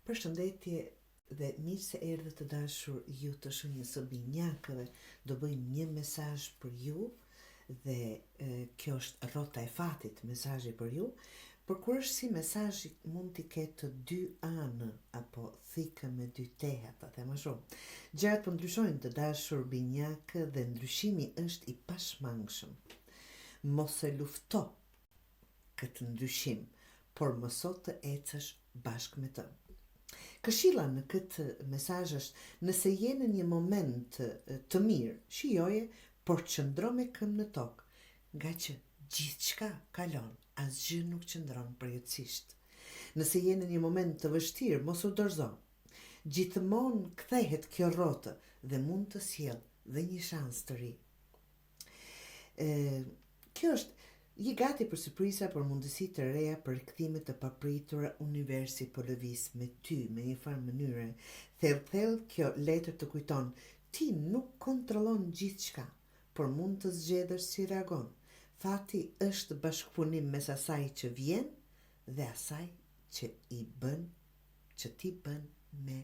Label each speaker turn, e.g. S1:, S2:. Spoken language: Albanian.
S1: Përshëndetje dhe mirë se erdhët të dashur ju të shenjës së binjakëve. Do bëjmë një mesazh për ju dhe kjo është rrota e fatit, mesazhi për ju. Por kur është si mesazhi mund t'i ketë dy anë apo thikë me dy teha, ta them më shumë. Gjërat po ndryshojnë të dashur binjakë dhe ndryshimi është i pashmangshëm. Mos e lufto këtë ndryshim, por mëso të ecësh bashkë me të. Këshilla në këtë mesazh është: nëse je në një moment të mirë, shijoje, por qëndro me këmbë në tokë, nga që gjithçka kalon, asgjë nuk qëndron përjetësisht. Nëse je në një moment të vështirë, mos u dorëzo. Gjithmonë kthehet kjo rrotë dhe mund të sjellë dhe një shans të ri. Kjo është je gati për surpriza, për mundësi të reja, për rikthime të papritura. Universi po lëviz me ty me një farë mënyre. Thellë kjo letër të kujton: ti nuk kontrollon gjithçka, por mund të zgjedhësh si reagon. Fati është bashkëpunim mes asaj që vjen dhe asaj që ti bën me